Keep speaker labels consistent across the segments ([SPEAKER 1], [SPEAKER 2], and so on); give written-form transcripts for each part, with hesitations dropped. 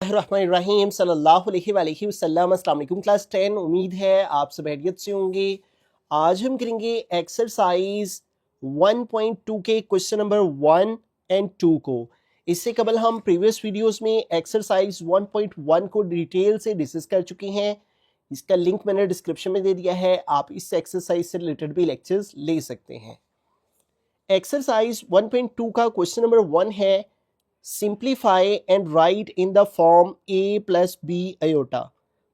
[SPEAKER 1] रहीम सल्लल्लाहु अलैहि वसल्लम। अस्सलाम वालेकुम क्लास 10। उम्मीद है आप सब खैरियत से होंगे। आज हम करेंगे एक्सरसाइज 1.2 के क्वेश्चन नंबर 1 एंड 2 को। इससे कबल हम प्रीवियस वीडियोस में एक्सरसाइज 1.1 को डिटेल से डिस्कस कर चुके हैं। इसका लिंक मैंने डिस्क्रिप्शन में दे दिया है, आप इस एक्सरसाइज से रिलेटेड भी लेक्चर्स ले सकते हैं। एक्सरसाइज 1.2 का क्वेश्चन नंबर 1 है, simplify and write in the form a plus b iota.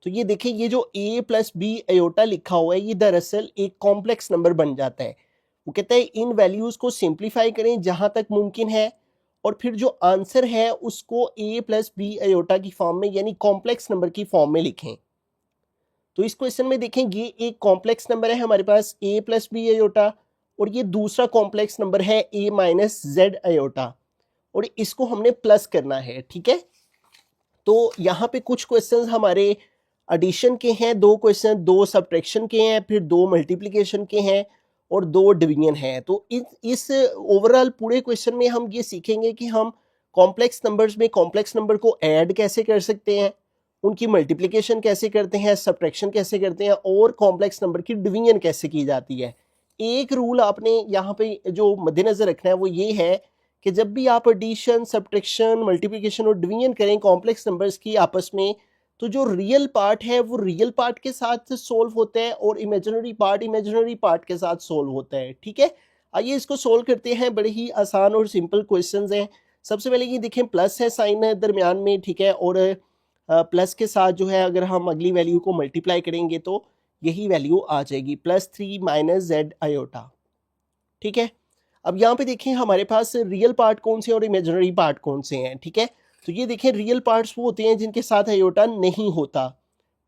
[SPEAKER 1] तो ये देखिए, ये जो a प्लस बी अयोटा लिखा हुआ है ये दरअसल एक कॉम्प्लेक्स नंबर बन जाता है। वो कहता है इन वैल्यूज को सिंप्लीफाई करें जहां तक मुमकिन है और फिर जो आंसर है उसको a प्लस बी अयोटा की फॉर्म में यानी कॉम्प्लेक्स नंबर की फॉर्म में लिखें। तो इस क्वेश्चन में देखें, ये एक कॉम्प्लेक्स नंबर है हमारे पास a प्लस बी अयोटा और ये दूसरा कॉम्प्लेक्स नंबर है a माइनस जेड अयोटा और इसको हमने प्लस करना है। ठीक है, तो यहाँ पे कुछ क्वेश्चंस हमारे एडिशन के हैं, दो क्वेश्चन, दो सब्ट्रैक्शन के हैं, फिर दो मल्टीप्लिकेशन के हैं और दो डिवीजन हैं। तो इस ओवरऑल पूरे क्वेश्चन में हम ये सीखेंगे कि हम कॉम्प्लेक्स नंबर्स में कॉम्प्लेक्स नंबर को ऐड कैसे कर सकते हैं, उनकी मल्टीप्लिकेशन कैसे करते हैं, सब्ट्रैक्शन कैसे करते हैं और कॉम्प्लेक्स नंबर की डिवीजन कैसे की जाती है। एक रूल आपने यहाँ पे जो मद्देनजर रखना है वो ये है कि जब भी आप एडिशन, सब्ट्रैक्शन, मल्टीप्लिकेशन और डिवीजन करें कॉम्प्लेक्स नंबर्स की आपस में, तो जो रियल पार्ट है वो रियल पार्ट के साथ सोल्व होता है और इमेजिनरी पार्ट के साथ सोल्व होता है। ठीक है, आइए इसको सोल्व करते हैं। बड़े ही आसान और सिंपल क्वेश्चंस हैं। सबसे पहले ये देखें, प्लस है साइन है दरमियान में, ठीक है, और प्लस के साथ जो है अगर हम अगली वैल्यू को मल्टीप्लाई करेंगे तो यही वैल्यू आ जाएगी, +3 माइनस जेड अयोटा। ठीक है, अब यहाँ पे देखें हमारे पास रियल पार्ट कौन से और इमेजिनरी पार्ट कौन से हैं। ठीक है, तो ये देखें, रियल पार्ट्स वो होते हैं जिनके साथ अयोटा नहीं होता।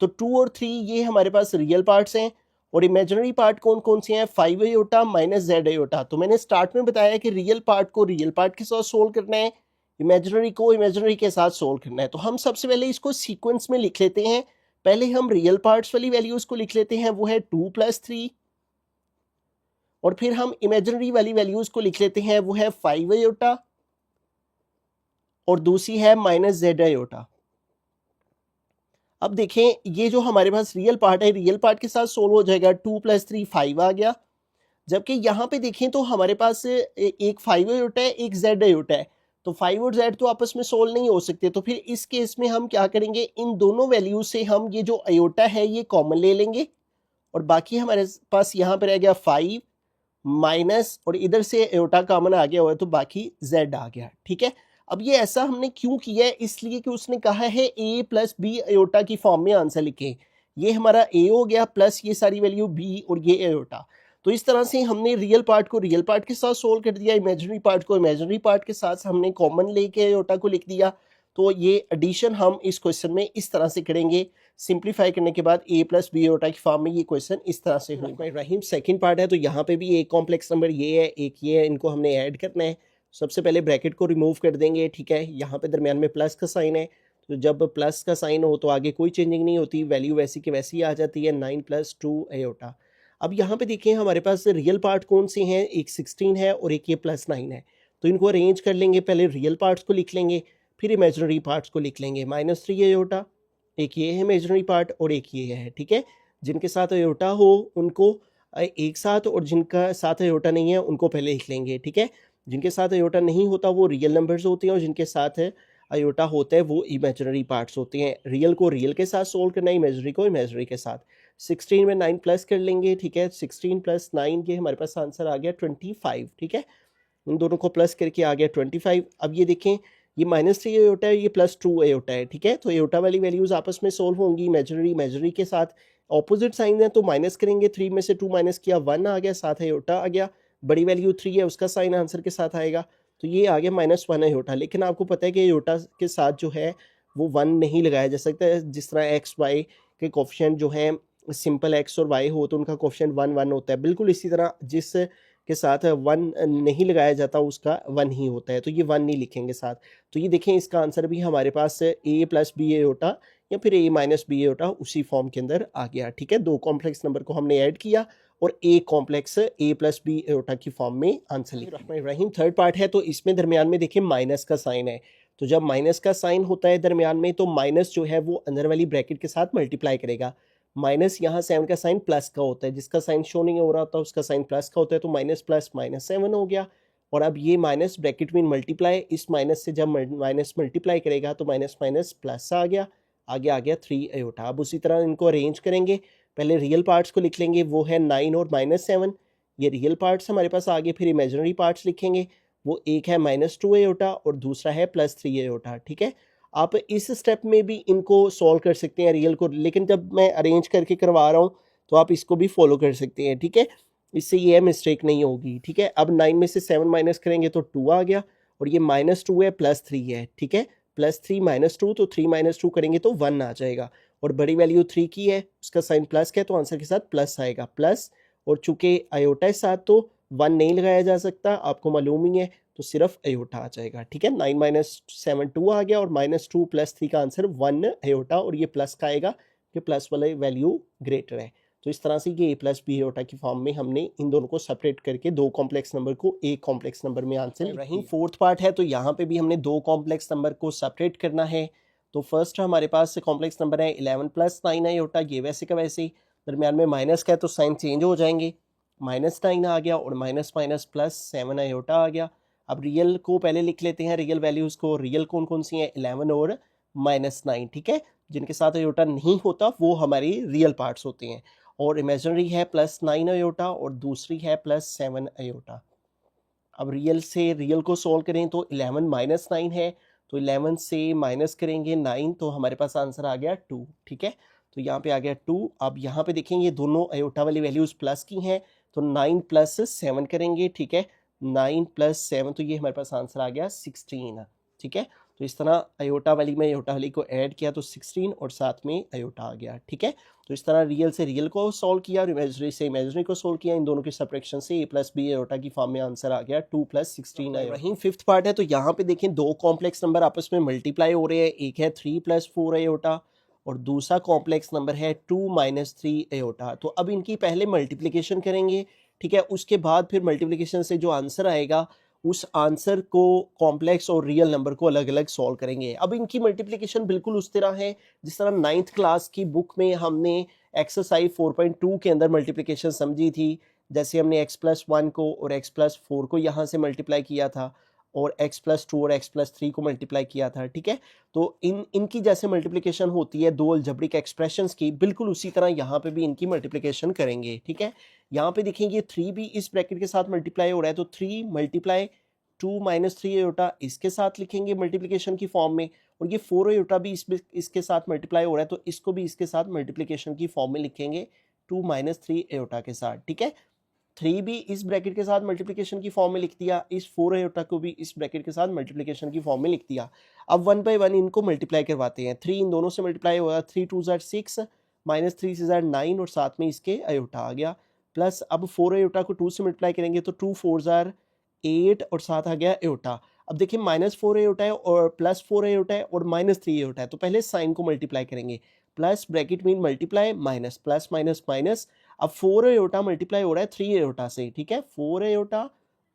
[SPEAKER 1] तो 2 और 3 ये हमारे पास रियल पार्ट्स हैं और इमेजिनरी पार्ट कौन कौन से हैं, 5 अयोटा माइनस जेड अयोटा। तो मैंने स्टार्ट में बताया कि रियल पार्ट को रियल पार्ट के साथ सोल्व करना है, इमेजिनरी को इमेजिनरी के साथ सोल्व करना है। तो हम सबसे पहले इसको सीक्वेंस में लिख लेते हैं। पहले हम रियल पार्ट्स वाली वैल्यूज को लिख लेते हैं, वो है 2 + 3, और फिर हम इमेजिनरी वाली वैल्यूज को लिख लेते हैं, वो है 5 अयोटा और दूसरी है माइनस जेड अयोटा। अब देखें, ये जो हमारे पास रियल पार्ट है, रियल पार्ट के साथ सोल्व हो जाएगा, 2 + 3 5 आ गया। जबकि यहाँ पे देखें तो हमारे पास एक 5 अयोटा है, एक जेड अयोटा है, तो 5 और जेड तो आपस में सोल्व नहीं हो सकते। तो फिर इस केस में हम क्या करेंगे, इन दोनों वैल्यूज से हम ये जो अयोटा है ये कॉमन ले लेंगे और बाकी हमारे पास यहाँ पर रह गया 5 माइनस, और इधर से अयोटा कॉमन आ गया हुआ है तो बाकी z आ गया। ठीक है, अब ये ऐसा हमने क्यों किया है, इसलिए कि उसने कहा है a प्लस बी अयोटा की फॉर्म में आंसर लिखें। ये हमारा a हो गया प्लस ये सारी वैल्यू b और ये अयोटा। तो इस तरह से हमने रियल पार्ट को रियल पार्ट के साथ सोल्व कर दिया, इमेजिनरी पार्ट को इमेजिनरी पार्ट के साथ हमने कॉमन लेके अयोटा को लिख दिया। तो ये एडिशन हम इस क्वेश्चन में इस तरह से करेंगे। सिंप्लीफाई करने के बाद a प्लस बी अयोटा की फॉर्म में ये क्वेश्चन इस तरह से होगा। रहीम सेकंड पार्ट है, तो यहाँ पे भी एक कॉम्प्लेक्स नंबर ये है, एक ये है, इनको हमने ऐड करना है। सबसे पहले ब्रैकेट को रिमूव कर देंगे। ठीक है, यहाँ पे दरमियान में प्लस का साइन है, तो जब प्लस का साइन हो तो आगे कोई चेंजिंग नहीं होती, वैल्यू वैसी की वैसी आ जाती है, 9 + 2 अयोटा। अब यहाँ पे देखें हमारे पास रियल पार्ट कौन से हैं, एक 16 है और एक ये +9 है। तो इनको अरेंज कर लेंगे, पहले रियल पार्ट्स को लिख लेंगे फिर इमेजिनरी पार्ट्स को लिख लेंगे। -3 अयोटा, एक ये है इमेजिनरी पार्ट और एक ये है। ठीक है, जिनके साथ अयोटा हो उनको एक साथ और जिनका साथ अयोटा नहीं है उनको पहले लिख लेंगे। ठीक है, जिनके साथ अयोटा नहीं होता वो रियल नंबर्स होते हैं और जिनके साथ अयोटा होता है वो इमेजिनरी पार्ट्स होते हैं। रियल को रियल के साथ सोल्व करना है, इमेजिनरी को इमेजिनरी के साथ। 16 में 9 प्लस कर लेंगे। ठीक है, 16 + 9 ये हमारे पास आंसर आ गया 25। ठीक है, इन दोनों को प्लस करके आ गया 25। अब ये देखें, ये -3 अयोटा है, ये +2 अयोटा है। ठीक है, तो अयोटा वाली वैल्यूज आपस में सोल्व होंगी, इमेजिनरी के साथ ऑपोजिट साइन है तो माइनस करेंगे, 3 में से 2 माइनस किया 1 आ गया, साथ अयोटा आ गया। बड़ी वैल्यू 3 है, उसका साइन आंसर के साथ आएगा, तो ये आ गया -1 अयोटा। लेकिन आपको पता है कि अयोटा के साथ जो है वो 1 नहीं लगाया जा सकता है। जिस तरह एक्स वाई के कोफिशिएंट जो है, सिंपल एक्स और वाई हो तो उनका कोफिशिएंट 1 1 होता है, बिल्कुल इसी तरह जिस के साथ 1 नहीं लगाया जाता उसका 1 ही होता है, तो ये 1 नहीं लिखेंगे साथ। तो ये देखें, इसका आंसर भी हमारे पास a + b अयोटा या फिर a - b अयोटा उसी फॉर्म के अंदर आ गया। ठीक है, दो कॉम्प्लेक्स नंबर को हमने ऐड किया और एक कॉम्प्लेक्स a + b अयोटा की फॉर्म में आंसर लिखा। रहीम थर्ड पार्ट है, तो इसमें दरमियान में देखिए माइनस का साइन है, तो जब माइनस का साइन होता है दरमियान में तो माइनस जो है वो अंदर वाली ब्रैकेट के साथ मल्टीप्लाई करेगा। माइनस यहाँ 7 का साइन प्लस का होता है, जिसका साइन शो नहीं हो रहा होता उसका साइन प्लस का होता है, तो माइनस प्लस -7 हो गया। और अब ये माइनस ब्रैकेट में मल्टीप्लाई, इस माइनस से जब माइनस मल्टीप्लाई करेगा तो माइनस माइनस प्लस आ गया, आगे आ गया 3 आयोटा। अब उसी तरह इनको अरेंज करेंगे, पहले रियल पार्ट्स को लिख लेंगे, वो है 9 और -7, ये रियल पार्ट्स हमारे पास आगे। फिर इमेजिनरी पार्ट्स लिखेंगे, वो एक है -2 आयोटा और दूसरा है +3 आयोटा। ठीक है, आप इस स्टेप में भी इनको सॉल्व कर सकते हैं रियल को, लेकिन जब मैं अरेंज करके करवा रहा हूँ तो आप इसको भी फॉलो कर सकते हैं। ठीक है, इससे ये मिस्टेक नहीं होगी। ठीक है, अब 9 में से 7 माइनस करेंगे तो 2 आ गया, और ये -2 है +3 है। ठीक है, +3 -2, तो 3 - 2 करेंगे तो 1 आ जाएगा, और बड़ी वैल्यू 3 की है, उसका साइन प्लस का है तो आंसर के साथ प्लस आएगा, प्लस। और चूंकि आयोटा के साथ तो 1 नहीं लगाया जा सकता, आपको मालूम ही है, तो सिर्फ आयोटा आ जाएगा। ठीक है, 9 - 7 2 आ गया, और -2 +3 का आंसर 1 आयोटा, और ये प्लस का आएगा कि प्लस वाला वैल्यू ग्रेटर है। तो इस तरह से ये A+B आयोटा की फॉर्म में हमने इन दोनों को सेपरेट करके दो कॉम्प्लेक्स नंबर को एक कॉम्प्लेक्स नंबर में आंसर रही। फोर्थ पार्ट है, तो यहाँ पे भी हमने दो कॉम्प्लेक्स नंबर को सेपरेट करना है। तो फर्स्ट हमारे पास कॉम्प्लेक्स नंबर है 11 + 9 आयोटा, ये वैसे का वैसे ही, दरमियान में माइनस का है तो साइन चेंज हो जाएंगे, -9 आ गया, और माइनस माइनस +7 आयोटा आ गया। अब रियल को पहले लिख लेते हैं, रियल वैल्यूज़ को। रियल कौन कौन सी हैं? 11 और -9। ठीक है, जिनके साथ आयोटा नहीं होता वो हमारी रियल पार्ट्स होते हैं। और इमेजिनरी है +9 आयोटा, और दूसरी है +7 आयोटा। अब रियल से रियल को सोल्व करें तो 11 - 9 है, तो 11 से माइनस करेंगे 9, तो हमारे पास आंसर आ गया 2। ठीक है, तो यहाँ पे आ गया 2। अब यहाँ पे देखेंगे दोनों आयोटा वाली वैल्यूज़ प्लस की हैं, तो 9 + 7 करेंगे। ठीक है, 9 + 7, तो ये हमारे पास आंसर आ गया 16। ठीक है, तो इस तरह आयोटा वाली में आयोटा वाली को ऐड किया तो 16, और साथ में आयोटा आ गया। ठीक है, तो इस तरह रियल से रियल को सॉल्व किया और इमेजिनरी से इमेजिनरी को सॉल्व किया। इन दोनों के सब्ट्रैक्शन से A+B आयोटा की फॉर्म में आंसर आ गया 2 + 16 आयोटा। वहीं फिफ्थ पार्ट है, तो यहाँ पे देखें दो कॉम्प्लेक्स नंबर आपस में मल्टीप्लाई हो रहे हैं, एक है 3 + 4 आयोटा, और दूसरा कॉम्प्लेक्स नंबर है 2 - 3 आयोटा। तो अब इनकी पहले मल्टीप्लिकेशन करेंगे। ठीक है, उसके बाद फिर मल्टीप्लिकेशन से जो आंसर आएगा उस आंसर को कॉम्प्लेक्स और रियल नंबर को अलग अलग सॉल्व करेंगे। अब इनकी मल्टीप्लिकेशन बिल्कुल उस तरह है जिस तरह 9th क्लास की बुक में हमने एक्सरसाइज 4.2 के अंदर मल्टीप्लिकेशन समझी थी। जैसे हमने x+1 को और x+4 को यहाँ से मल्टीप्लाई किया था, और x+2 और x+3 को मल्टीप्लाई किया था। ठीक है, तो इनकी जैसे मल्टीप्लिकेशन होती है दो अलजेब्रिक एक्सप्रेशंस की, बिल्कुल उसी तरह यहाँ पे भी इनकी मल्टीप्लिकेशन करेंगे। ठीक है, यहाँ पे देखेंगे 3 भी इस ब्रैकेट के साथ मल्टीप्लाई हो रहा है, तो 3 × 2 - 3 आयोटा इसके साथ लिखेंगे मल्टीप्लिकेशन की फॉर्म में, और ये 4 आयोटा भी इसके साथ मल्टीप्लाई हो रहा है, तो इसको भी इसके साथ मल्टीप्लिकेशन की फॉर्म में लिखेंगे 2 - 3 आयोटा के साथ। ठीक है, 3 भी इस ब्रैकेट के साथ मल्टीप्लिकेशन की फॉर्म में लिख दिया, इस 4 आयोटा को भी इस ब्रैकेट के साथ मल्टीप्लिकेशन की फॉर्म में लिख दिया। अब 1 बाय 1 इनको मल्टीप्लाई करवाते हैं। 3 इन दोनों से मल्टीप्लाई होगा, 3 2 ज़ार 6, -3 से ज़ार 9, और साथ में इसके आयोटा आ गया, प्लस अब 4 आयोटा को 2 से मल्टीप्लाई करेंगे तो 2 4 ज़ार 8, और साथ आ गया आयोटा। अब देखिए -4 आयोटा है और +4 आयोटा है और -3 आयोटा है, तो पहले साइन को मल्टीप्लाई करेंगे, प्लस ब्रैकेट में multiply minus, plus minus minus. अब 4 आयोटा मल्टीप्लाई हो रहा है 3 आयोटा से। ठीक है, 4 आयोटा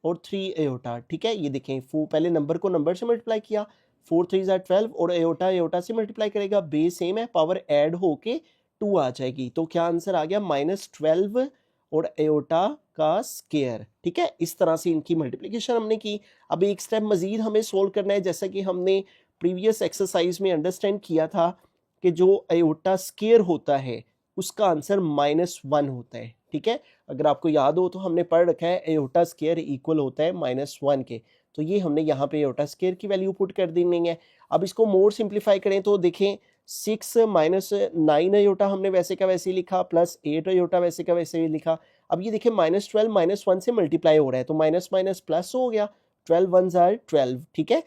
[SPEAKER 1] और 3 आयोटा। ठीक है, ये देखें पहले नंबर को नंबर से मल्टीप्लाई किया, 4 3 ज़ार 12, और आयोटा आयोटा से मल्टीप्लाई करेगा, बेस सेम है, पावर ऐड होके 2 आ जाएगी, तो क्या आंसर आ गया -12 और आयोटा का स्क्वायर। ठीक है, इस तरह से इनकी मल्टीप्लिकेशन हमने की। अब एक स्टेप मजीद हमें सोल्व करना है, जैसा कि हमने प्रीवियस एक्सरसाइज में अंडरस्टैंड किया था कि जो आयोटा स्क्वायर होता है उसका आंसर -1 होता है। ठीक है, अगर आपको याद हो तो हमने पढ़ रखा है आयोटा स्क्वायर इक्वल होता है -1 के, तो ये हमने यहाँ पे आयोटा स्क्वायर की वैल्यू पुट कर देनी है। अब इसको मोर सिंप्लीफाई करें तो देखें 6 - 9 आयोटा हमने वैसे का वैसे ही लिखा, प्लस 8 आयोटा वैसे का वैसे ही लिखा। अब ये देखिए -12 -1 से मल्टीप्लाई हो रहा है, तो माइनस माइनस प्लस हो गया, 12 1 ज़ार 12। ठीक है,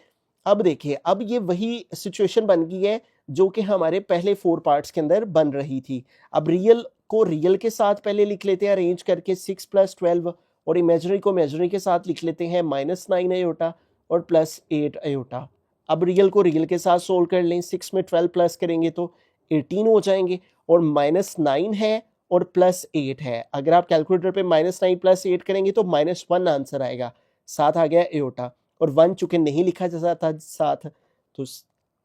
[SPEAKER 1] अब देखिए अब ये वही सिचुएशन बन गई है जो कि हमारे पहले 4 पार्ट्स के अंदर बन रही थी। अब रियल को रियल के साथ पहले लिख लेते हैं अरेंज करके 6 + 12, और इमेजिनरी को इमेजिनरी के साथ लिख लेते हैं -9 आयोटा और +8 आयोटा। अब रियल को रियल के साथ सोल्व कर लें, 6 में 12 प्लस करेंगे तो 18 हो जाएंगे, और -9 है और +8 है। अगर आप कैलकुलेटर पे -9 + 8 करेंगे तो -1 आंसर आएगा, साथ आ गया आयोटा, और 1 चूंकि नहीं लिखा जा सकता साथ, तो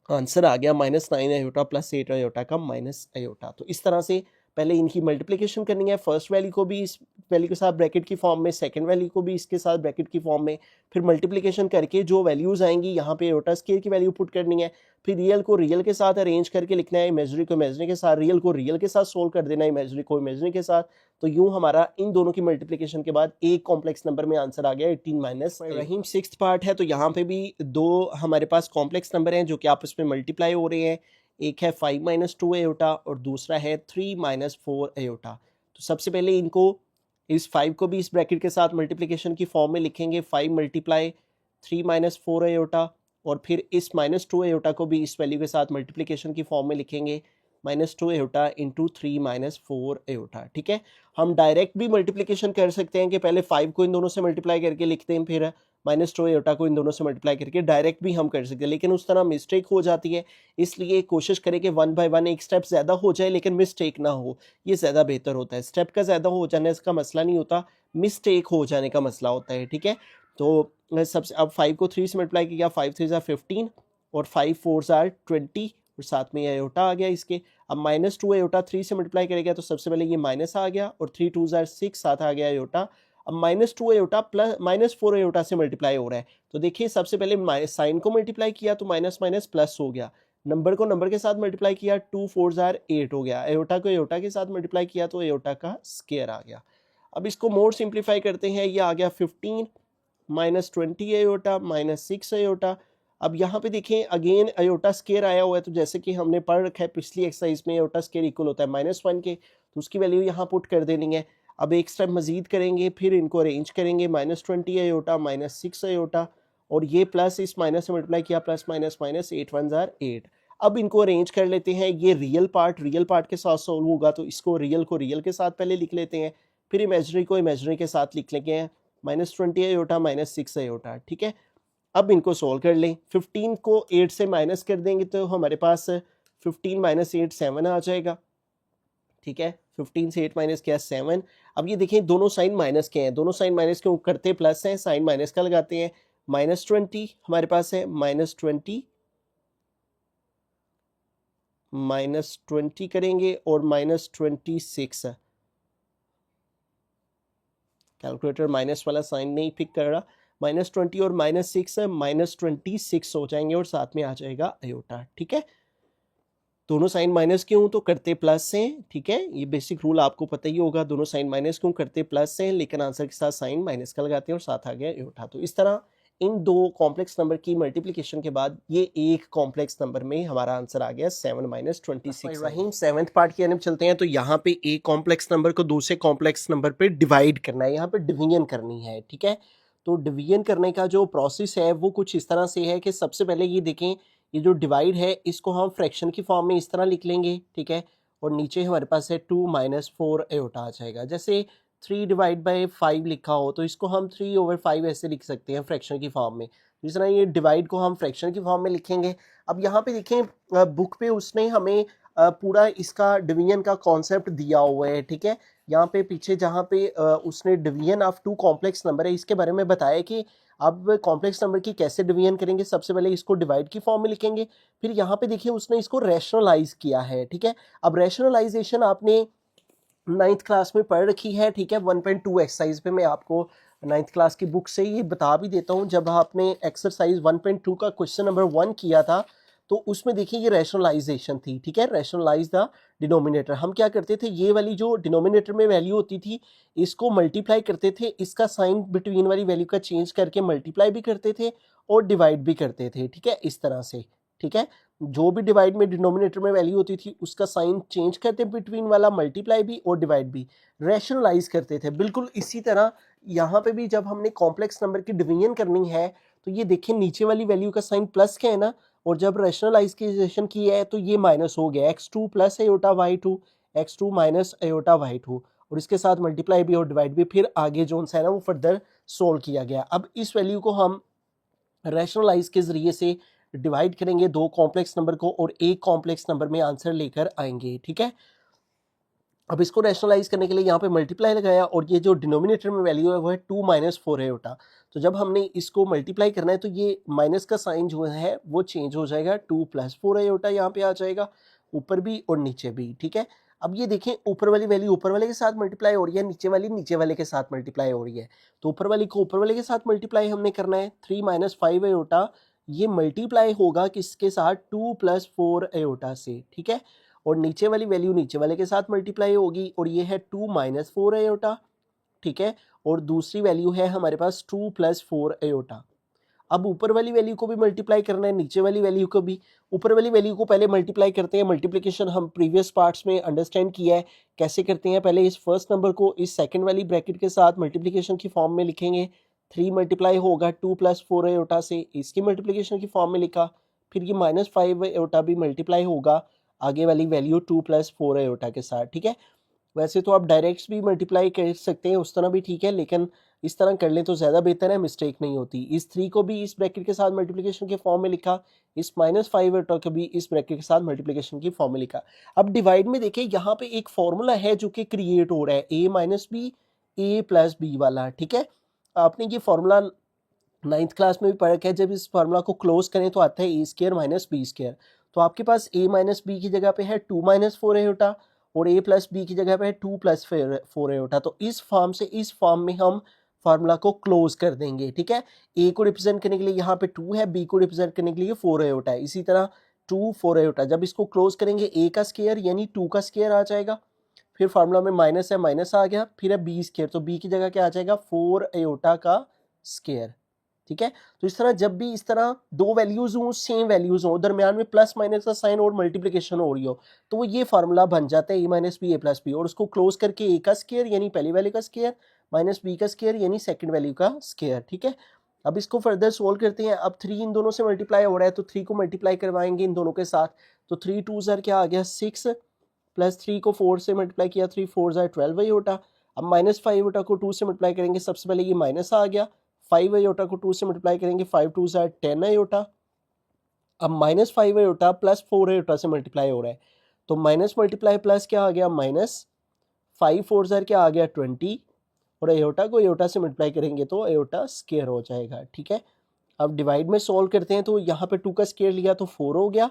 [SPEAKER 1] आंसर आ गया -9 अयोटा प्लस 8 अयोटा का माइनस अयोटा। तो इस तरह से पहले इनकी मल्टीप्लिकेशन करनी है, फर्स्ट वैल्यू को भी इस वैल्यू के साथ ब्रैकेट की फॉर्म में, सेकंड वैल्यू को भी इसके साथ ब्रैकेट की फॉर्म में, फिर मल्टीप्लिकेशन करके जो वैल्यूज आएंगी यहाँ पे अयोटा स्केयर की वैल्यू पुट करनी है, फिर रियल को रियल के साथ अरेंज करके लिखना है, इमेजरी को इमेजरी के साथ, रियल को रियल के साथ सोल्व कर देना है, इमेजरी को इमेजरी के साथ। तो यूं हमारा इन दोनों की मल्टीप्लिकेशन के बाद एक कॉम्प्लेक्स नंबर में आंसर आ गया 18 माइनस रहीम। सिक्स्थ पार्ट है, तो यहाँ पे भी दो हमारे पास कॉम्प्लेक्स नंबर हैं जो कि आपस में मल्टीप्लाई हो रहे हैं। एक है 5 - 2 अयोटा और दूसरा है 3 - 4 अयोटा। तो सबसे पहले इनको इस 5 को भी इस ब्रैकेट के साथ मल्टीप्लिकेशन की फॉर्म में लिखेंगे, 5 × 3 - 4 अयोटा, और फिर इस -2 अयोटा को भी इस वैल्यू के साथ मल्टीप्लिकेशन की फॉर्म में लिखेंगे, -2 अयोटा इंटू 3 - 4 अयोटा। ठीक है, हम डायरेक्ट भी मल्टीप्लिकेशन कर सकते हैं कि पहले 5 को इन दोनों से मल्टीप्लाई करके लिखते हैं, फिर -2 अयोटा को इन दोनों से मल्टीप्लाई करके डायरेक्ट भी हम कर सकते हैं, लेकिन उस तरह मिस्टेक हो जाती है। इसलिए कोशिश करें कि 1 बाय 1 एक स्टेप ज़्यादा हो जाए लेकिन मिस्टेक ना हो, ये ज़्यादा बेहतर होता है। स्टेप का ज़्यादा हो जाने का मसला नहीं होता, मिस्टेक हो जाने का मसला होता है। ठीक है, तो सबसे अब 5 को 3 से मल्टीप्लाई किया, 5 × 3 = 15 और 5 × 4 = 20 और साथ में अयोटा आ गया इसके। अब -2 अयोटा 3 से मल्टीप्लाई करेगा तो सबसे पहले ये माइनस आ गया और 3 × 2 = 6, साथ आ गया अयोटा। अब -2 अयोटा प्लस -4 अयोटा से मल्टीप्लाई हो रहा है, तो देखिए सबसे पहले साइन को मल्टीप्लाई किया तो माइनस माइनस प्लस हो गया, नंबर को नंबर के साथ मल्टीप्लाई किया 2 × 4 = 8 हो गया, अयोटा को अयोटा के साथ मल्टीप्लाई किया तो अयोटा का स्क्वायर आ गया। अब इसको मोर सिंप्लीफाई करते हैं, ये आ गया 15 -20 अयोटा -6 अयोटा। अब यहाँ पे देखें अगेन अयोटा स्केयर आया हुआ है, तो जैसे कि हमने पढ़ रखा है पिछली एक्सरसाइज में अयोटा स्केयर इक्वल होता है -1 के, तो उसकी वैल्यू यहाँ पुट कर देनी है। अब एक स्टेप मजीद करेंगे, फिर इनको अरेंज करेंगे, -20 अयोटा -6 अयोटा, और ये प्लस इस माइनस से मल्टीप्लाई किया, प्लस माइनस माइनस 8 × 1 = 8। अब इनको अरेंज कर लेते हैं, ये रियल पार्ट के साथ सॉल्व होगा, तो इसको रियल को रियल के साथ पहले लिख लेते हैं, फिर इमेजरी को इमेजरी के साथ लिख लेंगे, -20 अयोटा -6 अयोटा। ठीक है, अब इनको सोल्व कर लें, 15 को 8 से माइनस कर देंगे तो हमारे पास 15 - 8 7 आ जाएगा। ठीक है, 15 से 8 माइनस किया 7। अब ये देखें दोनों साइन माइनस के हैं, दोनों साइन माइनस क्यों करते प्लस हैं, साइन माइनस का लगाते हैं। -20 हमारे पास है, -20 करेंगे और -26, कैलकुलेटर माइनस वाला साइन नहीं पिक कर रहा, -20 और -6 -26 हो जाएंगे और साथ में आ जाएगा अयोटा। ठीक है, दोनों साइन माइनस क्यों तो करते प्लस हैं। ठीक है, ये बेसिक रूल आपको पता ही होगा, दोनों साइन माइनस क्यों करते प्लस हैं, लेकिन आंसर के साथ साइन माइनस का लगाते हैं और साथ आ गया अयोटा। तो इस तरह इन दो कॉम्प्लेक्स नंबर की मल्टीप्लिकेशन के बाद ये एक कॉम्प्लेक्स नंबर में हमारा आंसर आ गया 7 - 26। रहीम सेवंथ पार्ट की तरफ चलते हैं, तो यहाँ पे एक कॉम्प्लेक्स नंबर को दूसरे कॉम्प्लेक्स नंबर पे डिवाइड करना है, यहाँ पे डिवीजन करनी है। ठीक है, तो डिवीजन करने का जो प्रोसेस है वो कुछ इस तरह से है कि सबसे पहले ये देखें, ये जो डिवाइड है इसको हम फ्रैक्शन की फॉर्म में इस तरह लिख लेंगे। ठीक है, और नीचे हमारे पास है 2 - 4 अयोटा आ जाएगा। जैसे 3/5 लिखा हो तो इसको हम 3/5 ऐसे लिख सकते हैं फ्रैक्शन की फॉर्म में, जिस तरह ये डिवाइड को हम फ्रैक्शन की फॉर्म में लिखेंगे। अब यहाँ पे देखें बुक पे उसने हमें पूरा इसका डिवीजन का कॉन्सेप्ट दिया हुआ है। ठीक है, यहाँ पे पीछे जहाँ पे उसने division of two complex number है इसके बारे में बताया कि अब कॉम्प्लेक्स नंबर की कैसे डिवीजन करेंगे। सबसे पहले इसको डिवाइड की फॉर्म में लिखेंगे, फिर यहाँ पे देखिए उसने इसको रैशनलाइज किया है। ठीक है, अब रैशनलाइजेशन आपने 9th क्लास में पढ़ रखी है। ठीक है, 1.2 एक्सरसाइज पे मैं आपको 9th क्लास की बुक से ये बता भी देता हूँ। जब आपने एक्सरसाइज 1.2 का क्वेश्चन नंबर 1 किया था तो उसमें देखिए ये रैशनलाइजेशन थी। ठीक है, रैशनलाइज द डिनोमिनेटर। हम क्या करते थे, ये वाली जो डिनोमिनेटर में वैल्यू होती थी इसको मल्टीप्लाई करते थे, इसका साइन बिटवीन वाली वैल्यू का चेंज करके मल्टीप्लाई भी करते थे और डिवाइड भी करते थे। ठीक है, इस तरह से। ठीक है, जो भी डिवाइड में डिनोमिनेटर में वैल्यू होती थी उसका साइन चेंज करते, बिटवीन वाला मल्टीप्लाई भी और डिवाइड भी, रैशनलाइज करते थे। बिल्कुल इसी तरह यहाँ पे भी जब हमने कॉम्प्लेक्स नंबर की डिवीजन करनी है तो ये देखिए नीचे वाली वैल्यू का साइन प्लस का है ना, और जब रैशनलाइजेशन की है तो ये माइनस हो गया, x2 + aorta y2, x2 - aorta y2, और इसके साथ मल्टीप्लाई भी और डिवाइड भी, फिर आगे जो है ना वो फर्दर सोल्व किया गया। अब इस वैल्यू को हम रैशनलाइज के जरिए से डिवाइड करेंगे दो कॉम्प्लेक्स नंबर को और एक कॉम्प्लेक्स नंबर में आंसर लेकर आएंगे। ठीक है, अब इसको रैशनलाइज करने के लिए यहाँ पे मल्टीप्लाई लगाया और ये जो डिनोमिनेटर में वैल्यू है वो है 2 माइनस 4 आयोटा। तो जब हमने इसको मल्टीप्लाई करना है तो ये माइनस का साइन जो है वो चेंज हो जाएगा, 2 प्लस 4 आयोटा यहाँ पे आ जाएगा, ऊपर भी और नीचे भी, ठीक है। अब ये देखें ऊपर वाली वैल्यू ऊपर वाले के साथ मल्टीप्लाई हो रही है, नीचे वाली नीचे वाले के साथ मल्टीप्लाई हो रही है। तो ऊपर वाली को ऊपर वाले के साथ मल्टीप्लाई हमने करना है, 3 माइनस 5 आयोटा ये मल्टीप्लाई होगा किसके साथ, 2 प्लस 4 आयोटा से, ठीक है। और नीचे वाली वैल्यू नीचे वाले के साथ मल्टीप्लाई होगी और ये है 2 माइनस 4 आयोटा, ठीक है। और दूसरी वैल्यू है हमारे पास 2 प्लस 4 आयोटा। अब ऊपर वाली वैल्यू को भी मल्टीप्लाई करना है, नीचे वाली वैल्यू को भी। ऊपर वाली वैल्यू को पहले मल्टीप्लाई करते हैं, मल्टीप्लिकेशन हम प्रीवियस पार्ट्स में अंडरस्टैंड किया है कैसे करते हैं। पहले इस फर्स्ट नंबर को इस सेकंड वाली ब्रैकेट के साथ मल्टीप्लिकेशन की फॉर्म में लिखेंगे, 3 मल्टीप्लाई होगा 2 प्लस 4 आयोटा से, इसकी मल्टीप्लिकेशन की फॉर्म में लिखा। फिर ये माइनस 5 आयोटा भी मल्टीप्लाई होगा आगे वाली वैल्यू 2 प्लस 4 आयोटा के साथ, ठीक है। वैसे तो आप डायरेक्ट भी मल्टीप्लाई कर सकते हैं, उस तरह भी ठीक है, लेकिन इस तरह कर लें तो ज़्यादा बेहतर है, मिस्टेक नहीं होती। इस 3 को भी इस ब्रैकेट के साथ मल्टीप्लिकेशन के फॉर्म में लिखा, इस माइनस 5 को भी इस ब्रैकेट के साथ मल्टीप्लिकेशन की फॉर्म में लिखा। अब डिवाइड में देखिए यहाँ पे एक फॉर्मूला है जो कि क्रिएट हो रहा है, ए माइनस बी ए प्लस बी वाला, ठीक है। आपने ये फॉर्मूला 9th क्लास में भी पढ़ा है, जब इस फार्मूला को क्लोज करें तो आता है ए स्क्वायर माइनस बी स्क्वायर। तो आपके पास ए माइनस बी की जगह पे है 2 माइनस 4 आयोटा और ए प्लस बी की जगह पे है 2 प्लस 4 आयोटा। तो इस फॉर्म से इस फॉर्म में हम फार्मूला को क्लोज कर देंगे, ठीक है। ए को रिप्रेजेंट करने के लिए यहाँ पे 2 है, बी को रिप्रेजेंट करने के लिए 4 आयोटा है, इसी तरह 2 4 आयोटा। जब इसको क्लोज करेंगे ए का स्क्वायर यानी 2 का स्क्वायर आ जाएगा, फिर फार्मूला में माइनस है, माइनस आ गया, फिर है बी स्क्वायर, तो बी की जगह क्या आ जाएगा 4 आयोटा का स्क्वायर, ठीक है। तो इस तरह जब भी इस तरह दो वैल्यूज हों, सेम वैल्यूज हों, दरमियान में प्लस माइनस का साइन और मल्टीप्लिकेशन हो रही हो, तो वो ये फार्मूला बन जाता है ए माइनस बी ए प्लस बी, और उसको क्लोज करके ए का स्क्वायर यानी पहली वैल्यू का स्क्वायर माइनस बी का स्क्वायर यानी सेकंड वैल्यू का स्क्वायर, ठीक है। अब इसको फर्दर सोल्व करते हैं। अब 3 इन दोनों से मल्टीप्लाई हो रहा है तो 3 को मल्टीप्लाई करवाएंगे इन दोनों के साथ, तो 3 2 ज़र क्या आ गया 6, प्लस 3 को 4 से मल्टीप्लाई किया, 3 4 ज़र 12 आयोटा। अब माइनस 5 आयोटा को 2 से मल्टीप्लाई करेंगे, सबसे पहले ये माइनस आ गया, 5 आयोटा को 2 से मल्टीप्लाई करेंगे, 5 2 ज़ार 10 आयोटा। अब माइनस 5 आयोटा प्लस 4 आयोटा से मल्टीप्लाई हो रहा है, तो माइनस मल्टीप्लाई प्लस क्या आ गया माइनस, 5 4 ज़ार क्या आ गया 20, और आयोटा को आयोटा से मल्टीप्लाई करेंगे तो आयोटा स्क्वायर हो जाएगा, ठीक है। अब डिवाइड में सॉल्व करते हैं तो यहाँ पे 2 का स्क्वायर लिया तो 4 हो गया,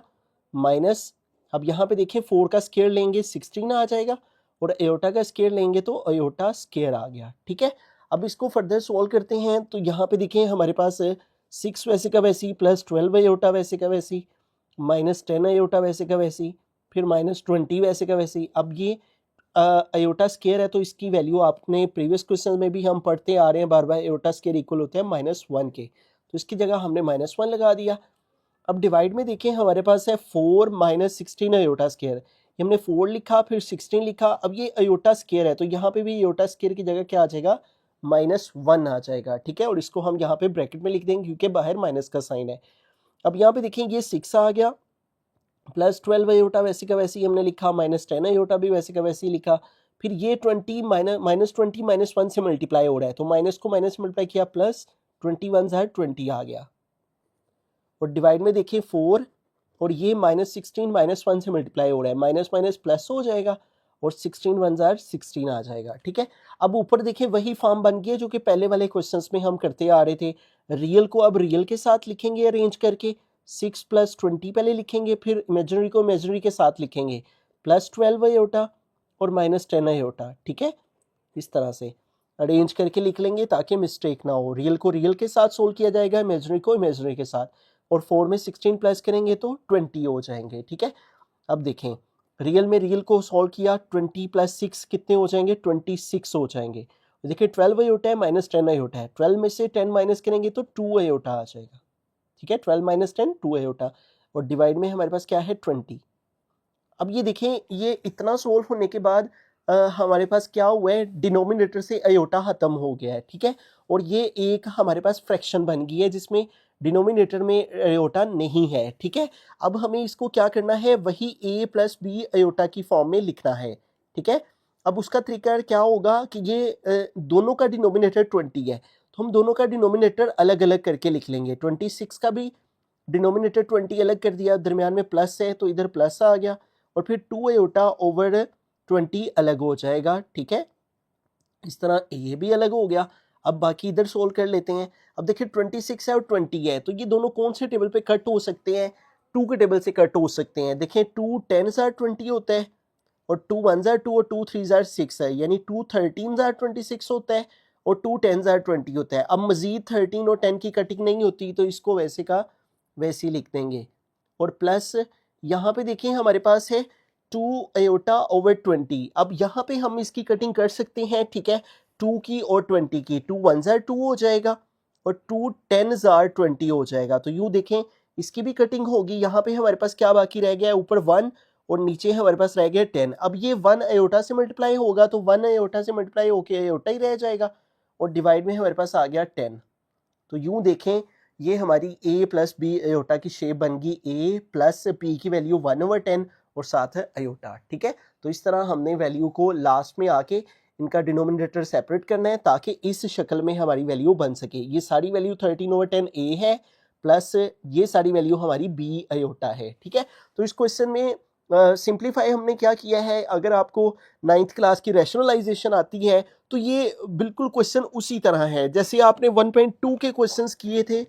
[SPEAKER 1] माइनस अब यहाँ पे देखिए 4 का स्क्वायर लेंगे 16 आ जाएगा, और आयोटा का स्क्वायर लेंगे तो आयोटा स्क्वायर आ गया, ठीक है। अब इसको फर्दर सॉल्व करते हैं तो यहाँ पे देखिए हमारे पास 6 वैसे का वैसी, प्लस 12 आयोटा वैसे का वैसी, माइनस 10 आयोटा वैसे का वैसी, फिर माइनस 20 वैसे का वैसी। अब ये आयोटा स्क्वायर है तो इसकी वैल्यू आपने प्रीवियस क्वेश्चन में भी हम पढ़ते आ रहे हैं बार बार, आयोटा स्क्वायर इक्वल होते हैं -1 के, तो इसकी जगह हमने -1 लगा दिया। अब डिवाइड में देखिए हमारे पास है 4 माइनस 16 आयोटा स्क्वायर, ये हमने 4 लिखा फिर 16 लिखा। अब ये आयोटा स्क्वायर है तो यहाँ पे भी आयोटा स्क्वायर की जगह क्या आ जाएगा -1 आ जाएगा, ठीक है। और इसको हम यहाँ पे ब्रैकेट में लिख देंगे क्योंकि बाहर माइनस का साइन है। अब यहाँ पे देखेंगे ये 6 आ गया, प्लस 12 आयोटा वैसे का वैसे ही हमने लिखा, माइनस 10 आयोटा भी वैसे का वैसे ही लिखा। फिर ये 20 माइनस 20 -1 से मल्टीप्लाई हो रहा है तो माइनस को माइनस मल्टीप्लाई किया, प्लस 21 ज़ार 20 आ गया। और डिवाइड में देखिए 4 और ये -16 -1 से मल्टीप्लाई हो रहा है, माइनस माइनस प्लस हो जाएगा और 16 1 ज़ार 16 आ जाएगा, ठीक है। अब ऊपर देखिए वही फॉर्म बन गया जो कि पहले वाले क्वेश्चंस में हम करते आ रहे थे। रियल को अब रियल के साथ लिखेंगे अरेंज करके, 6 + 20 पहले लिखेंगे, फिर इमेजिनरी को इमेजिनरी के साथ लिखेंगे, प्लस 12 आयोटा और माइनस 10 आयोटा, ठीक है। इस तरह से अरेंज करके लिख लेंगे ताकि मिस्टेक ना हो। रियल को रियल के साथ सोल्व किया जाएगा, इमेजिनरी को इमेजिनरी के साथ, और 4 में 16 प्लस करेंगे तो 20 हो जाएंगे, ठीक है। अब देखें रियल में रियल को सॉल्व किया, 20 + 6 कितने हो जाएंगे 26 हो जाएंगे। देखिए 12 आयोटा है माइनस 10 आयोटा है, 12 में से 10 माइनस करेंगे तो 2 आयोटा आ जाएगा, ठीक है। 12 - 10 2 आयोटा, और डिवाइड में हमारे पास क्या है 20। अब ये देखें ये इतना सोल्व होने के बाद हमारे पास क्या हुआ है, डिनोमिनेटर से आयोटा खत्म हो गया है, ठीक है। और ये एक हमारे पास फ्रैक्शन बन गई है जिसमें डिनोमिनेटर में आयोटा नहीं है, ठीक है। अब हमें इसको क्या करना है, वही a + b आयोटा की फॉर्म में लिखना है, ठीक है। अब उसका तरीका क्या होगा कि ये दोनों का डिनोमिनेटर 20 है तो हम दोनों का डिनोमिनेटर अलग अलग करके लिख लेंगे। 26 का भी डिनोमिनेटर 20 अलग कर दिया, दरमियान में प्लस है तो इधर प्लस आ गया, और फिर 2 आयोटा ओवर 20 अलग हो जाएगा, ठीक है। इस तरह ये भी अलग हो गया। अब बाकी इधर सोल्व कर लेते हैं। अब देखिए 26 है और 20 है, तो ये दोनों कौन से टेबल पे कट हो सकते हैं? 2 के टेबल से कट हो सकते हैं। देखिए 2 10 आर 20 होता है, और 2 1 आर 2 और 2 3 आर 6 है, यानी 2 13 आर 26 होता है और 2 10 आर 20 होता है। अब मजीद 13 और 10 की कटिंग नहीं होती, तो इसको वैसे का वैसे ही लिख देंगे। और प्लस यहाँ पे देखिए हमारे पास है 2 आयोटा ओवर 20। अब यहाँ पे हम इसकी कटिंग कर सकते हैं, ठीक है, 2 की और 20 की। 2 1 जार 2 हो जाएगा और 2 10 जार 20 हो जाएगा। तो यूँ देखें इसकी भी कटिंग होगी। यहाँ पे हमारे पास क्या बाकी रह गया है? ऊपर 1 और नीचे हमारे पास रह गया 10। अब ये 1 आयोटा से मल्टीप्लाई होगा, तो 1 आयोटा से मल्टीप्लाई होके आयोटा ही रह जाएगा, और डिवाइड में हमारे पास आ गया 10। तो यूं देखें ये हमारी a प्लस बी आयोटा की शेप बन गई। a प्लस p की वैल्यू 1/10 और साथ है आयोटा, ठीक है। तो इस तरह हमने वैल्यू को लास्ट में आके इनका डिनोमिनेटर सेपरेट करना है, ताकि इस शक्ल में हमारी वैल्यू बन सके। ये सारी वैल्यू 13/10 a है, प्लस ये सारी वैल्यू हमारी b आयोटा है, ठीक है। तो इस क्वेश्चन में सिंप्लीफाई हमने क्या किया है? अगर आपको 9th क्लास की रैशनलाइजेशन आती है तो ये बिल्कुल क्वेश्चन उसी तरह है जैसे आपने 1.2 के क्वेश्चंस किए थे,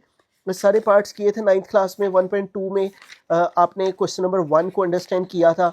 [SPEAKER 1] सारे पार्ट्स किए थे 9th क्लास में। 1.2 में आपने क्वेश्चन नंबर 1 को अंडरस्टैंड किया था।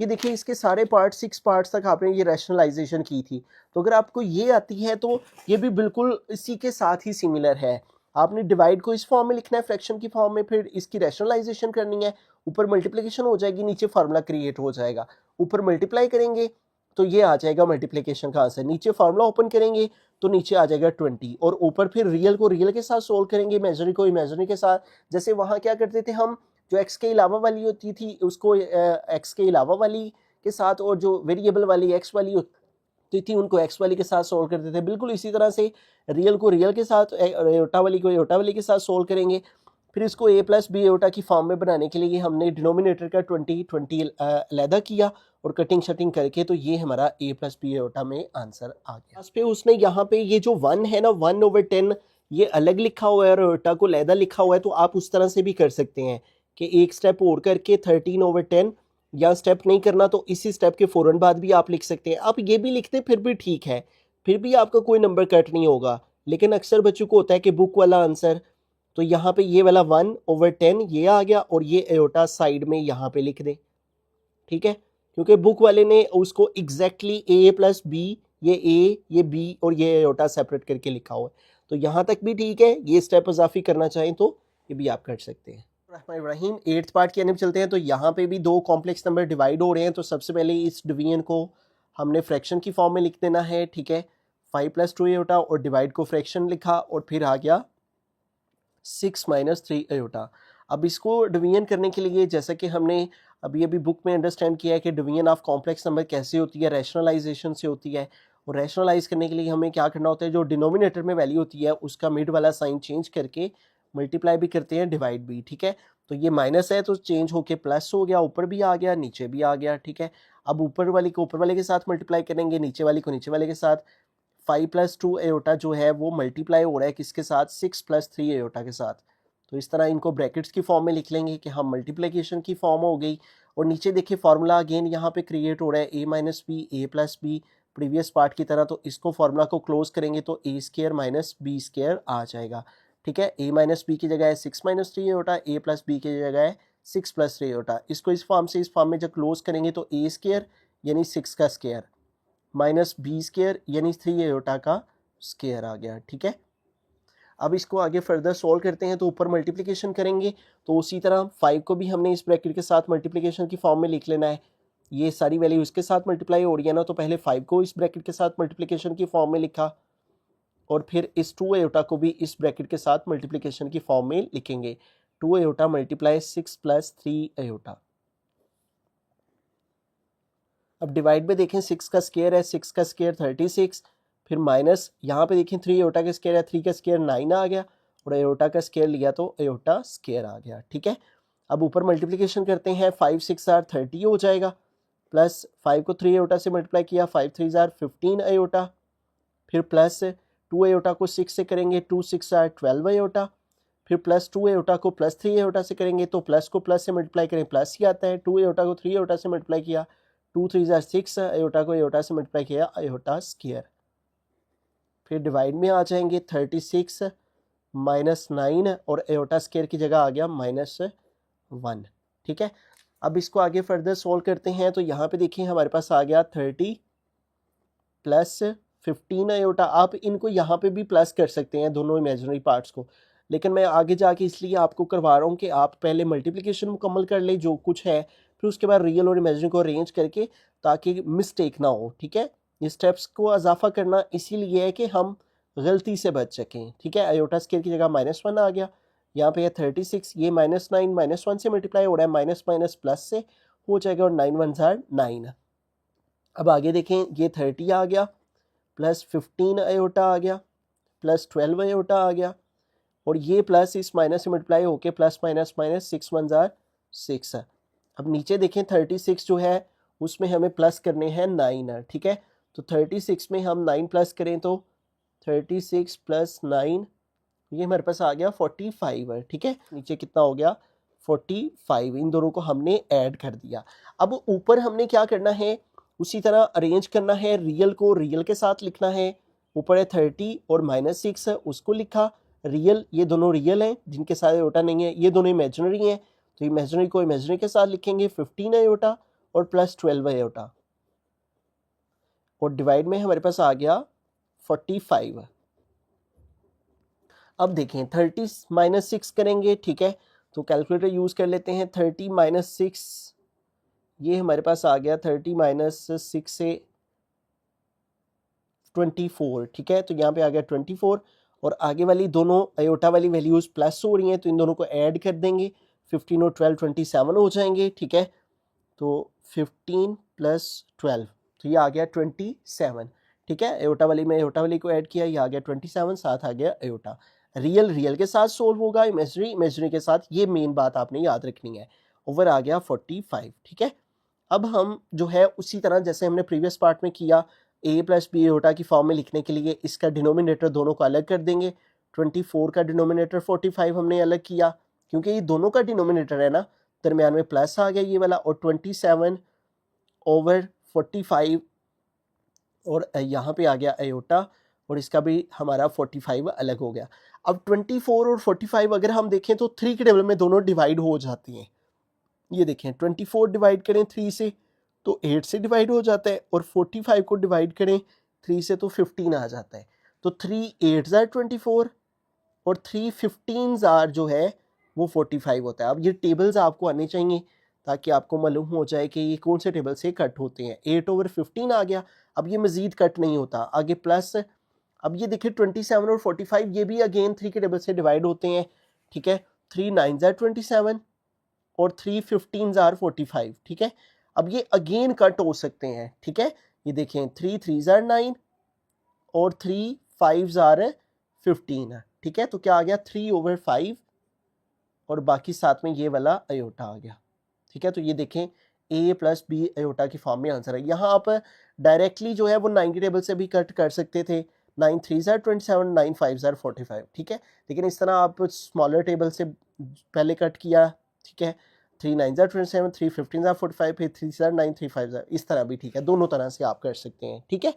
[SPEAKER 1] ये देखिए इसके सारे पार्ट 6 पार्ट्स तक आपने ये रैशनलाइजेशन की थी। तो अगर आपको ये आती है तो ये भी बिल्कुल इसी के साथ ही सिमिलर है। आपने डिवाइड को इस फॉर्म में लिखना है, फ्रैक्शन की फॉर्म में, फिर इसकी रैशनलाइजेशन करनी है। ऊपर मल्टीप्लिकेशन हो जाएगी, नीचे फार्मूला क्रिएट हो जाएगा। ऊपर मल्टीप्लाई करेंगे तो ये आ जाएगा मल्टीप्लिकेशन का आंसर। नीचे फार्मूला ओपन करेंगे तो नीचे आ जाएगा 20, और ऊपर फिर रियल को रियल के साथ सोल्व करेंगे, इमेजिनरी को इमेजिनरी के साथ। जैसे वहाँ क्या करते थे हम, जो एक्स के अलावा वाली होती थी उसको एक्स के अलावा वाली के साथ, और जो वेरिएबल वाली एक्स वाली होती थी उनको एक्स वाली के साथ सोल्व करते थे। बिल्कुल इसी तरह से रियल को रियल के साथ, एयोटा वाली को एयोटा वाली के साथ सोल्व करेंगे। फिर इसको a प्लस बी एयोटा की फॉर्म में बनाने के लिए हमने डिनोमिनेटर का 20 अलहदा किया और कटिंग शटिंग करके, तो ये हमारा a प्लस बी एयोटा में आंसर आ गया। पे उसने यहाँ पे ये जो 1 है ना, 1/10 ये अलग लिखा हुआ है और एयोटा को अलहदा लिखा हुआ है। तो आप उस तरह से भी कर सकते हैं कि एक स्टेप और करके 13/10, या स्टेप नहीं करना तो इसी स्टेप के फ़ौरन बाद भी आप लिख सकते हैं। आप ये भी लिखते फिर भी ठीक है, फिर भी आपका कोई नंबर कट नहीं होगा। लेकिन अक्सर बच्चों को होता है कि बुक वाला आंसर, तो यहाँ पे ये वाला 1/10 ये आ गया, और ये एयोटा साइड में यहाँ पे लिख दे, ठीक है, क्योंकि बुक वाले ने उसको एग्जैक्टली a प्लस बी, ये a ये b और ये एयोटा सेपरेट करके लिखा हुआ है। तो यहाँ तक भी ठीक है। ये स्टेप इजाफी करना चाहें तो ये भी आप कर सकते हैं। रहीम 8th पार्ट की तरफ चलते हैं। तो यहाँ पे भी दो कॉम्प्लेक्स नंबर डिवाइड हो रहे हैं। तो सबसे पहले इस डिवीजन को हमने फ्रैक्शन की फॉर्म में लिख देना है, ठीक है। 5 + 2 आयोटा और डिवाइड को फ्रैक्शन लिखा, और फिर आ गया 6 - 3 आयोटा। अब इसको डिवीजन करने के लिए जैसा कि हमने अभी बुक में अंडरस्टैंड किया है कि डिवीजन ऑफ कॉम्प्लेक्स नंबर कैसे होती है, रैशनलाइजेशन से होती है। और रैशनलाइज करने के लिए हमें क्या करना होता है, जो डिनोमिनेटर में वैल्यू होती है उसका मिड वाला साइन चेंज करके मल्टीप्लाई भी करते हैं, डिवाइड भी, ठीक है। तो ये माइनस है तो चेंज होके प्लस हो गया, ऊपर भी आ गया नीचे भी आ गया, ठीक है। अब ऊपर वाली को ऊपर वाले के साथ मल्टीप्लाई करेंगे, नीचे वाली को नीचे वाले के साथ। 5 + 2 आयोटा जो है वो मल्टीप्लाई हो रहा है किसके साथ, 6 + 3 आयोटा के साथ। तो इस तरह इनको ब्रैकेट्स की फॉर्म में लिख लेंगे कि हम मल्टीप्लिकेशन की फॉर्म हो गई। और नीचे देखिए फार्मूला अगेन यहाँ पे क्रिएट हो रहा है, a - b a + b previous part की तरह। तो इसको फार्मूला को क्लोज करेंगे तो a² - b² आ जाएगा, ठीक है। a - b की जगह है 6 - 3 आयोटा, a + b की जगह है 6 + 3 आयोटा। इसको इस फॉर्म से इस फॉर्म में जब क्लोज करेंगे तो a² यानी 6 का स्क्वायर माइनस b² यानी 3 आयोटा का स्क्वायर आ गया, ठीक है। अब इसको आगे फर्दर सोल्व करते हैं। तो ऊपर मल्टीप्लिकेशन करेंगे तो उसी तरह 5 को भी हमने इस ब्रैकेट के साथ मल्टीप्लिकेशन की फॉर्म में लिख लेना है। ये सारी वैल्यू इसके साथ मल्टीप्लाई हो रही है ना, तो पहले 5 को इस ब्रैकेट के साथ मल्टीप्लिकेशन की फॉर्म में लिखा, और फिर इस 2 आयोटा को भी इस ब्रैकेट के साथ मल्टीप्लिकेशन की फॉर्म में लिखेंगे। 2 आयोटा मल्टीप्लाई 6 + 3 आयोटा। अब डिवाइड में देखें 6 का स्क्वायर है, 6 का स्क्वायर 36, फिर माइनस यहाँ पे देखें 3 आयोटा का स्क्वायर है, 3 का स्क्वायर 9 आ गया, और आयोटा का स्क्वायर लिया तो आयोटा स्क्वायर आ गया, ठीक है। अब ऊपर मल्टीप्लिकेशन करते हैं, 5 × 6 = 30 हो जाएगा, प्लस 5 को 3 आयोटा से मल्टीप्लाई किया, 5 × 3 = 15 आयोटा, फिर प्लस 2 आयोटा को 6 से करेंगे, 2 × 6 = 12 आयोटा, फिर प्लस 2 आयोटा को +3 आयोटा से करेंगे तो प्लस को प्लस से मल्टीप्लाई करें प्लस ही आता है। 2 आयोटा को 3 आयोटा से मल्टीप्लाई किया 2 3 ज़ा 6, आयोटा को आयोटा से मल्टीप्लाई किया, आयोटा स्क्वायर। फिर डिवाइड में आ जाएंगे, 36 माइनस 9 और आयोटा स्क्वायर की जगह आ गया -1। ठीक है, अब इसको आगे फर्दर सोल्व करते हैं। तो यहाँ पे देखिए हमारे पास आ गया 30 प्लस 15 आयोटा। आप इनको यहाँ पे भी प्लस कर सकते हैं दोनों इमेजिनरी पार्ट्स को, लेकिन मैं आगे जाके इसलिए आपको करवा रहा हूँ कि आप पहले मल्टीप्लिकेशन मुकम्मल कर ले जो कुछ है, फिर उसके बाद रियल और इमेजिनरी को अरेंज करके, ताकि मिस्टेक ना हो। ठीक है, ये स्टेप्स को इजाफा करना इसीलिए है कि हम गलती से बच सकें। ठीक है, आयोटा स्क्वायर की जगह -1 आ गया, यहाँ पे है 36, ये -9 -1 से मल्टीप्लाई हो रहा है, माइनस माइनस प्लस से हो जाएगा और 9 1 ज़ा 9। अब आगे देखें, ये 30 आ गया, प्लस 15 आयोटा आ गया, प्लस 12 आयोटा आ गया, और ये प्लस इस माइनस से मल्टीप्लाई होके प्लस माइनस माइनस 6 1 ज़ा 6 है। अब नीचे देखें 36 जो है उसमें हमें प्लस करने हैं 9। ठीक है, तो 36 में हम 9 प्लस करें तो 36 प्लस 9, ये हमारे पास आ गया 45 है। ठीक है, नीचे कितना हो गया 45, इन दोनों को हमने ऐड कर दिया। अब ऊपर हमने क्या करना है, उसी तरह अरेंज करना है, रियल को रियल के साथ लिखना है। ऊपर है 30 और -6 है, उसको लिखा। रियल, ये दोनों रियल हैं जिनके साथ आयोटा नहीं है, ये दोनों इमेजिनरी हैं, तो इमेजिनरी को इमेजिनरी के साथ लिखेंगे, 15 आयोटा और प्लस 12 आयोटा, और डिवाइड में हमारे पास आ गया 45। अब देखें 30 माइनस 6 करेंगे। ठीक है, तो कैलकुलेटर यूज़ कर लेते हैं। 30 माइनस 6, ये हमारे पास आ गया 30 माइनस 6 से 24। ठीक है, तो यहाँ पे आ गया 24, और आगे वाली दोनों आयोटा वाली वैल्यूज़ प्लस हो रही हैं, तो इन दोनों को ऐड कर देंगे, 15 और 12 27 हो जाएंगे। ठीक है, तो 15 प्लस 12, तो ये आ गया 27। ठीक है, आयोटा वाली में आयोटा वाली को ऐड किया, ये आ गया 27, साथ आ गया आयोटा। रियल रियल के साथ सोल्व होगा, इमेजिनरी इमेजिनरी के साथ, ये मेन बात आपने याद रखनी है। ओवर आ गया 45। ठीक है, अब हम जो है उसी तरह जैसे हमने प्रीवियस पार्ट में किया, a प्लस बी आयोटा की फॉर्म में लिखने के लिए इसका डिनोमिनेटर दोनों को अलग कर देंगे। 24 का डिनोमिनेटर 45 हमने अलग किया, क्योंकि ये दोनों का डिनोमिनेटर है ना, दरमियान में प्लस आ गया ये वाला, और 27 ओवर 45, और यहाँ पे आ गया आयोटा, और इसका भी हमारा 45 अलग हो गया। अब 24 और 45 अगर हम देखें तो 3 के टेबल में दोनों डिवाइड हो जाती हैं। ये देखें 24 डिवाइड करें 3 से तो 8 से डिवाइड हो जाता है, और 45 को डिवाइड करें 3 से तो 15 आ जाता है। तो 3 8 ज़ार 24 और 3 15 ज़ार जो है वो 45 होता है। अब ये टेबल्स आपको आने चाहिए ताकि आपको मालूम हो जाए कि ये कौन से टेबल से कट होते हैं। 8 ओवर 15 आ गया, अब ये मज़ीद कट नहीं होता, आगे प्लस। अब ये देखिए 27 और 45 ये भी अगेन 3 के टेबल से डिवाइड होते हैं। ठीक है, 3 9 ज़ार 27 और 3 15 ज़ार 45। ठीक है, अब ये अगेन कट हो सकते हैं। ठीक है, ये देखें 3 3 ज़ार 9 और 3 5 ज़ार 15। ठीक है, तो क्या आ गया 3 ओवर 5, और बाकी साथ में ये वाला आयोटा आ गया। ठीक है, तो ये देखें a प्लस बी आयोटा की फॉर्म में आंसर है। यहाँ आप डायरेक्टली जो है वो 90 टेबल से भी कट कर सकते थे, 9 3 ज़ार 27, 9 5 ज़ार 45। ठीक है, लेकिन इस तरह आप स्मॉलर टेबल से पहले कट किया। ठीक है, 3 9 ज़ार 27, 3 15 ज़ार 45, फिर 3 ज़ार 9, 3 5 ज़ार, इस तरह भी ठीक है, दोनों तरह से आप कर सकते हैं। ठीक है,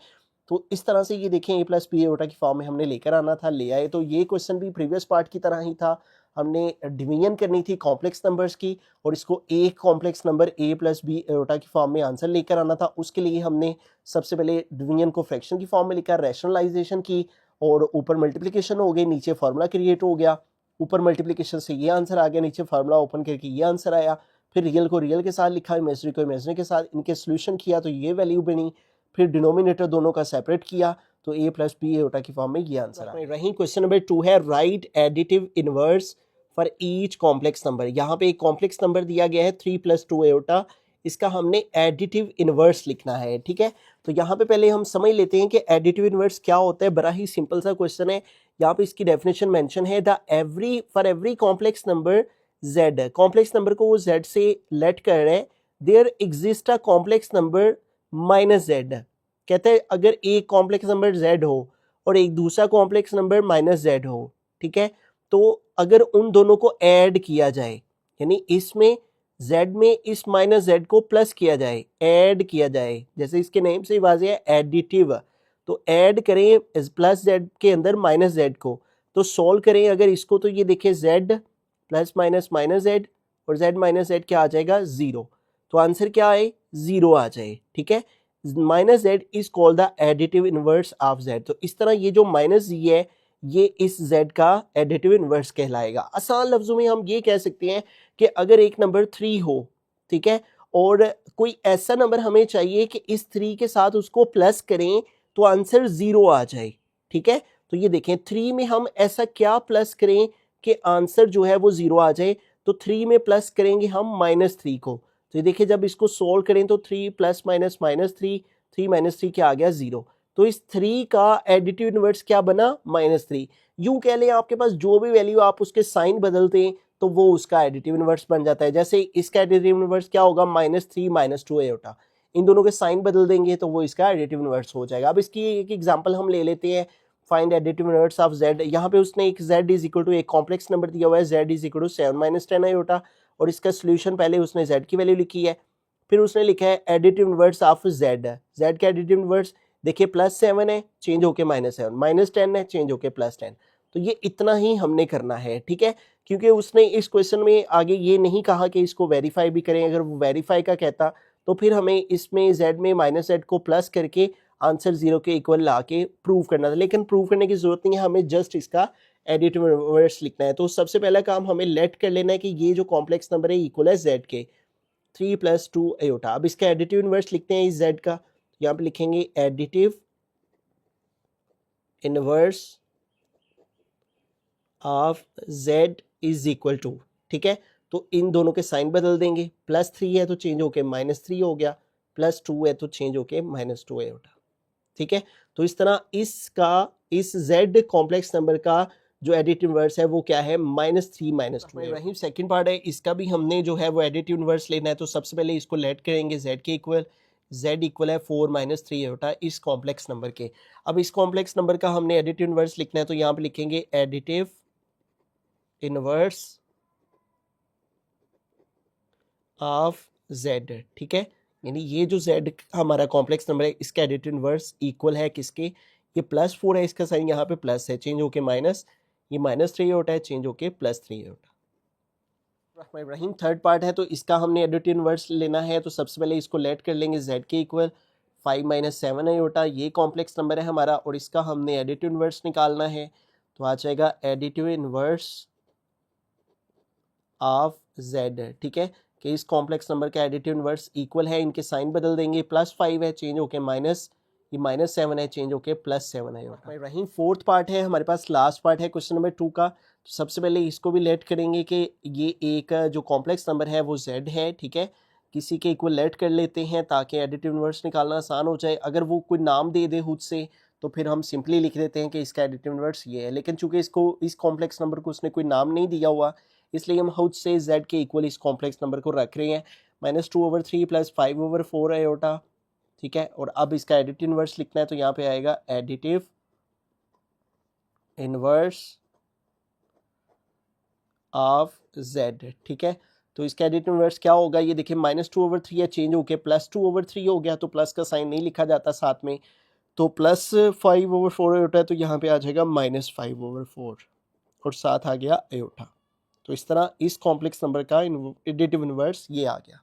[SPEAKER 1] तो इस तरह से ये देखें a प्लस बी आयोटा की फॉर्म में हमने लेकर आना था, ले आए। तो ये क्वेश्चन भी प्रीवियस पार्ट की तरह ही था, हमने डिवीजन करनी थी कॉम्प्लेक्स नंबर्स की, और इसको एक complex number a plus b iota की फॉर्म में आंसर लेकर आना था। उसके लिए हमने सबसे पहले डिवीजन को फ्रैक्शन की फॉर्म में लिखा, रैशनलाइजेशन की, और ऊपर मल्टीप्लिकेशन हो गई, नीचे फार्मूला क्रिएट हो गया। ऊपर मल्टीप्लिकेशन से ये आंसर आ गया, नीचे फार्मूला ओपन करके ये आंसर आया। फिर रियल को रियल के साथ लिखा, इमेजिनरी को इमेजिनरी के साथ, इनके सोल्यूशन किया तो ये वैल्यू बनी। फिर डिनोमिनेटर दोनों का सेपरेट किया तो a प्लस बी आयोटा की फॉर्म में ये आंसर आया। रही क्वेश्चन नंबर 2 है, right additive inverse for each complex number. यहाँ पे एक कॉम्प्लेक्स नंबर दिया गया है 3 + 2 आयोटा, इसका हमने एडिटिव इनवर्स लिखना है। ठीक है, तो यहाँ पे पहले हम समझ लेते हैं कि एडिटिव इनवर्स क्या होता है। बड़ा ही सिंपल सा क्वेश्चन है, यहाँ पे इसकी डेफिनेशन मेंशन है, the for every complex number z, complex number को वो z से लेट कर रहे हैं, there exist a complex number -z। कहते हैं अगर एक कॉम्प्लेक्स नंबर z हो और एक दूसरा कॉम्प्लेक्स नंबर -z हो, ठीक है, तो अगर उन दोनों को ऐड किया जाए, यानी इसमें z में इस माइनस z को प्लस किया जाए, ऐड किया जाए, जैसे इसके नेम से ही वाज़ेह है एडिटिव। तो ऐड करें प्लस z के अंदर माइनस z को, तो सॉल्व करें अगर इसको, तो ये देखिए z plus minus minus z और z माइनस z क्या आ जाएगा, 0। तो आंसर क्या आए, 0 आ जाए। ठीक है, minus z is called the additive inverse of z। तो इस तरह ये जो माइनस z है ये इस z का एडिटिव इनवर्स कहलाएगा। आसान लफ्जों में हम ये कह सकते हैं कि अगर एक नंबर 3 हो, ठीक है, और कोई ऐसा नंबर हमें चाहिए कि इस 3 के साथ उसको प्लस करें तो आंसर 0 आ जाए। ठीक है, तो ये देखें 3 में हम ऐसा क्या प्लस करें कि आंसर जो है वो 0 आ जाए। तो 3 में प्लस करेंगे हम -3 को। तो ये देखिए जब इसको सोल्व करें तो 3 प्लस माइनस -3, 3 -3 क्या आ गया, 0। तो इस 3 का एडिटिव इनवर्स क्या बना, -3। यूं कह लें आपके पास जो भी वैल्यू आप उसके साइन बदलते हैं तो वो उसका एडिटिव इनवर्स बन जाता है। जैसे इसका एडिटिव इनवर्स क्या होगा, -3 -2 एयोटा। इन दोनों के साइन बदल देंगे तो वो इसका एडिटिव इनवर्स हो जाएगा। अब इसकी एक एग्जांपल हम ले लेते हैं, find additive inverse of z। यहाँ पे उसने एक z इज इक्वल टू एक कॉम्प्लेक्स नंबर दिया हुआ है, z is equal to 7 - 10 iota, और इसका सोल्यूशन पहले उसने z की वैल्यू लिखी है, फिर उसने लिखा है एडिटिव इनवर्स ऑफ z का एडिटिव इनवर्स देखिए +7 है चेंज होके -7, -10 है चेंज होके +10। तो ये इतना ही हमने करना है। ठीक है, क्योंकि उसने इस क्वेश्चन में आगे ये नहीं कहा कि इसको वेरीफाई भी करें। अगर वो वेरीफाई का कहता तो फिर हमें इसमें z में -z को प्लस करके आंसर 0 के इक्वल ला के प्रूव करना था, लेकिन प्रूव करने की जरूरत नहीं है, हमें जस्ट इसका एडिटिव इनवर्स लिखना है। तो सबसे पहला काम हमें लेट कर लेना है कि ये जो कॉम्प्लेक्स नंबर है इक्वल है z के 3 + 2 एयोटा। अब इसका एडिटिव इनवर्स लिखते हैं इस z का, यहाँ पे लिखेंगे additive inverse of z is equal to, ठीक है, तो इन दोनों के साइन बदल देंगे, +3 है तो चेंज होके -3 हो गया, +2 है तो चेंज होके -2 है उठा। ठीक है, तो इस तरह इसका इस z कॉम्प्लेक्स नंबर का जो एडिटिव इनवर्स है वो क्या है, -3 -2 है। सेकंड पार्ट है, इसका भी हमने जो है वो एडिटिव इनवर्स लेना है। तो सबसे पहले इसको लेट करेंगे z के इक्वल, z इक्वल है 4 - 3 होता है इस कॉम्प्लेक्स नंबर के। अब इस कॉम्प्लेक्स नंबर का हमने एडिटिव इनवर्स लिखना है, तो यहाँ पे लिखेंगे एडिटिव इनवर्स ऑफ z। ठीक है, यानी ये जो z हमारा कॉम्प्लेक्स नंबर है इसका एडिटिव इनवर्स इक्वल है किसके, ये +4 है, इसका साइन यहाँ पे प्लस है चेंज होके माइनस, ये -3 होता है चेंज होके +3 होता है। रहीम थर्ड पार्ट है, तो इसका हमने एडिटिव इनवर्स लेना है। तो सबसे पहले इसको लेट कर लेंगे z के इक्वल 5 - 7 होता है, ये कॉम्प्लेक्स नंबर है हमारा, और इसका हमने एडिटिव इनवर्स निकालना है। तो आ जाएगा एडिटिव इनवर्स ऑफ z। ठीक है, कि इस कॉम्प्लेक्स नंबर का एडिटिव इनवर्स इक्वल है, इनके साइन बदल देंगे, +5 है चेंज होके माइनस, ये -7 है चेंज होके +7 है। रहीम फोर्थ पार्ट है हमारे पास, लास्ट पार्ट है क्वेश्चन नंबर 2 का। तो सबसे पहले इसको भी लेट करेंगे कि ये एक जो कॉम्प्लेक्स नंबर है वो z है। ठीक है, किसी के इक्वल लेट कर लेते हैं ताकि एडिटिव इनवर्स निकालना आसान हो जाए। अगर वो कोई नाम दे दे खुद से तो फिर हम सिंपली लिख देते हैं कि इसका एडिटिव इनवर्स ये है, लेकिन चूंकि इसको इस कॉम्प्लेक्स नंबर को उसने कोई नाम नहीं दिया हुआ इसलिए हम खुद से z के इक्वल इस कॉम्प्लेक्स नंबर को रख रहे हैं। -2/3 + 5/4 आयोटा। ठीक है, और अब इसका एडिटिव इनवर्स लिखना है, तो यहाँ पे आएगा एडिटिव इनवर्स ऑफ z। ठीक है, तो इसका एडिटिव इनवर्स क्या होगा, ये देखिए -2/3 है चेंज होके +2/3 हो गया, तो प्लस का साइन नहीं लिखा जाता साथ में, तो +5/4 होता है, तो यहाँ पे आ जाएगा -5/4 और साथ आ गया आयोटा। तो इस तरह इस कॉम्प्लेक्स नंबर का एडिटिव इनवर्स ये आ गया।